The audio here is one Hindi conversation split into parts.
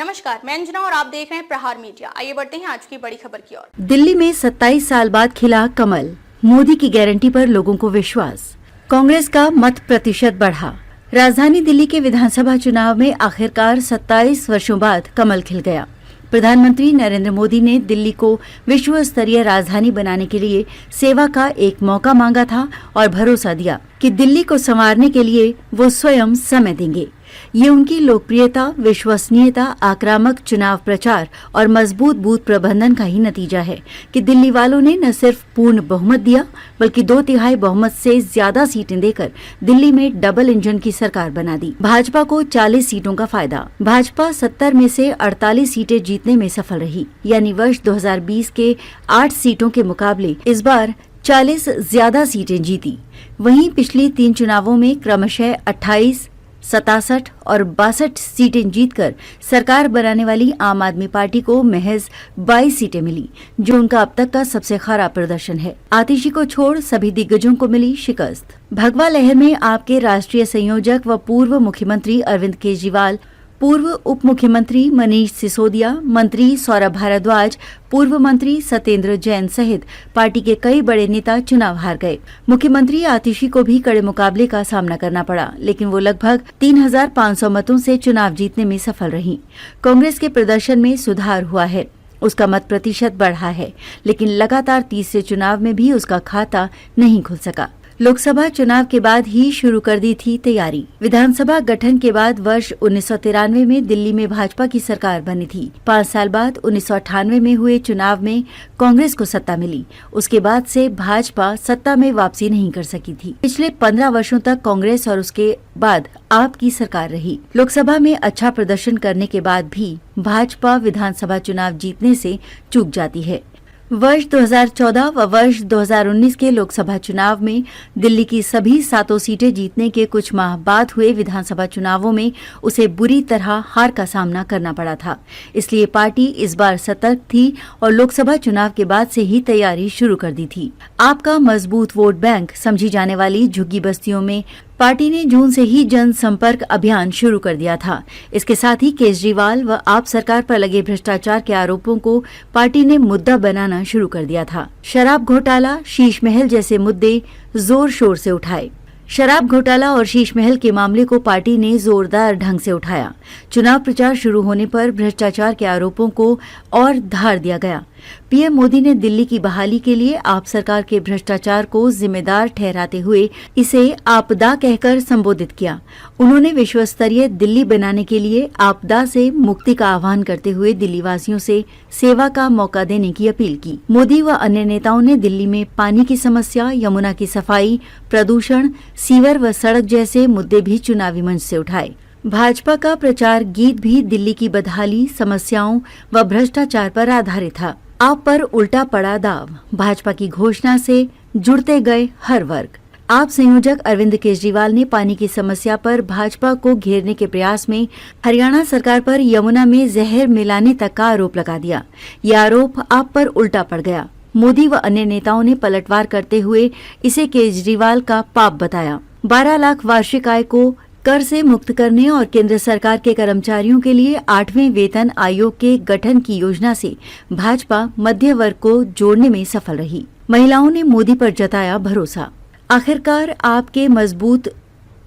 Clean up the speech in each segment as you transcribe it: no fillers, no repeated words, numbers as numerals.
नमस्कार, मैं अंजना और आप देख रहे हैं प्रहार मीडिया। आइए बढ़ते हैं आज की बड़ी खबर की ओर। दिल्ली में 27 साल बाद खिला कमल, मोदी की गारंटी पर लोगों को विश्वास। कांग्रेस का मत प्रतिशत बढ़ा। राजधानी दिल्ली के विधानसभा चुनाव में आखिरकार 27 वर्षों बाद कमल खिल गया। प्रधानमंत्री नरेंद्र मोदी ने दिल्ली को विश्व स्तरीय राजधानी बनाने के लिए सेवा का एक मौका मांगा था और भरोसा दिया कि दिल्ली को संवारने के लिए वो स्वयं समय देंगे। ये उनकी लोकप्रियता, विश्वसनीयता, आक्रामक चुनाव प्रचार और मजबूत बूथ प्रबंधन का ही नतीजा है कि दिल्ली वालों ने न सिर्फ पूर्ण बहुमत दिया बल्कि 2/3 बहुमत से ज्यादा सीटें देकर दिल्ली में डबल इंजन की सरकार बना दी। भाजपा को 40 सीटों का फायदा। भाजपा 70 में से 48 सीटें जीतने में सफल रही, यानी वर्ष 2020 के 8 सीटों के मुकाबले इस बार 40 ज्यादा सीटें जीती। वहीं पिछली 3 चुनावों में क्रमशः 28, 67 और 62 सीटें जीतकर सरकार बनाने वाली आम आदमी पार्टी को महज 22 सीटें मिली, जो उनका अब तक का सबसे खराब प्रदर्शन है। आतिशी को छोड़ सभी दिग्गजों को मिली शिकस्त। भगवा लहर में आपके राष्ट्रीय संयोजक व पूर्व मुख्यमंत्री अरविंद केजरीवाल, पूर्व उप मुख्यमंत्री मनीष सिसोदिया, मंत्री सौरभ भारद्वाज, पूर्व मंत्री सत्येंद्र जैन सहित पार्टी के कई बड़े नेता चुनाव हार गए। मुख्यमंत्री आतिशी को भी कड़े मुकाबले का सामना करना पड़ा, लेकिन वो लगभग 3500 मतों से चुनाव जीतने में सफल रहीं। कांग्रेस के प्रदर्शन में सुधार हुआ है, उसका मत प्रतिशत बढ़ा है, लेकिन लगातार तीसरे चुनाव में भी उसका खाता नहीं खुल सका। लोकसभा चुनाव के बाद ही शुरू कर दी थी तैयारी। विधानसभा गठन के बाद वर्ष 1993 में दिल्ली में भाजपा की सरकार बनी थी। 5 साल बाद 1998 में हुए चुनाव में कांग्रेस को सत्ता मिली। उसके बाद से भाजपा सत्ता में वापसी नहीं कर सकी थी। पिछले 15 वर्षों तक कांग्रेस और उसके बाद आप की सरकार रही। लोकसभा में अच्छा प्रदर्शन करने के बाद भी भाजपा विधानसभा चुनाव जीतने से चूक जाती है। वर्ष 2014 व वर्ष 2019 के लोकसभा चुनाव में दिल्ली की सभी 7 सीटें जीतने के कुछ माह बाद हुए विधानसभा चुनावों में उसे बुरी तरह हार का सामना करना पड़ा था। इसलिए पार्टी इस बार सतर्क थी और लोकसभा चुनाव के बाद से ही तैयारी शुरू कर दी थी। आपका मजबूत वोट बैंक समझी जाने वाली झुग्गी बस्तियों में पार्टी ने जून से ही जनसंपर्क अभियान शुरू कर दिया था। इसके साथ ही केजरीवाल व आप सरकार पर लगे भ्रष्टाचार के आरोपों को पार्टी ने मुद्दा बनाना शुरू कर दिया था। शराब घोटाला, शीश महल जैसे मुद्दे जोर शोर से उठाए। शराब घोटाला और शीश महल के मामले को पार्टी ने जोरदार ढंग से उठाया। चुनाव प्रचार शुरू होने पर भ्रष्टाचार के आरोपों को और धार दिया गया। पीएम मोदी ने दिल्ली की बहाली के लिए आप सरकार के भ्रष्टाचार को जिम्मेदार ठहराते हुए इसे आपदा कहकर संबोधित किया। उन्होंने विश्व स्तरीय दिल्ली बनाने के लिए आपदा से मुक्ति का आह्वान करते हुए दिल्ली वासियों से सेवा का मौका देने की अपील की। मोदी व अन्य नेताओं ने दिल्ली में पानी की समस्या, यमुना की सफाई, प्रदूषण, सीवर व सड़क जैसे मुद्दे भी चुनावी मंच से उठाए। भाजपा का प्रचार गीत भी दिल्ली की बदहाली, समस्याओं व भ्रष्टाचार पर आधारित था। आप पर उल्टा पड़ा दाव, भाजपा की घोषणा से जुड़ते गए हर वर्ग। आप संयोजक अरविंद केजरीवाल ने पानी की समस्या पर भाजपा को घेरने के प्रयास में हरियाणा सरकार पर यमुना में जहर मिलाने तक का आरोप लगा दिया। ये आरोप आप पर उल्टा पड़ गया। मोदी व अन्य नेताओं ने पलटवार करते हुए इसे केजरीवाल का पाप बताया। 12 लाख वार्षिक आय को कर से मुक्त करने और केंद्र सरकार के कर्मचारियों के लिए 8वें वेतन आयोग के गठन की योजना से भाजपा मध्य वर्ग को जोड़ने में सफल रही। महिलाओं ने मोदी पर जताया भरोसा। आखिरकार आपके मजबूत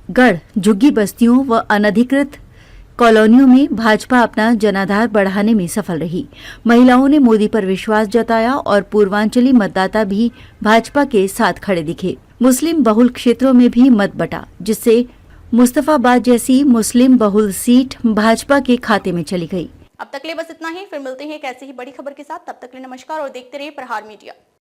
गढ़ झुग्गी बस्तियों व अनधिकृत कॉलोनियों में भाजपा अपना जनाधार बढ़ाने में सफल रही। महिलाओं ने मोदी पर विश्वास जताया और पूर्वांचली मतदाता भी भाजपा के साथ खड़े दिखे। मुस्लिम बहुल क्षेत्रों में भी मत बटा, जिससे मुस्तफाबाद जैसी मुस्लिम बहुल सीट भाजपा के खाते में चली गई। अब तक ले बस इतना ही। फिर मिलते हैं एक ऐसी ही बड़ी खबर के साथ। तब तक के लिए नमस्कार और देखते रहिए प्रहार मीडिया।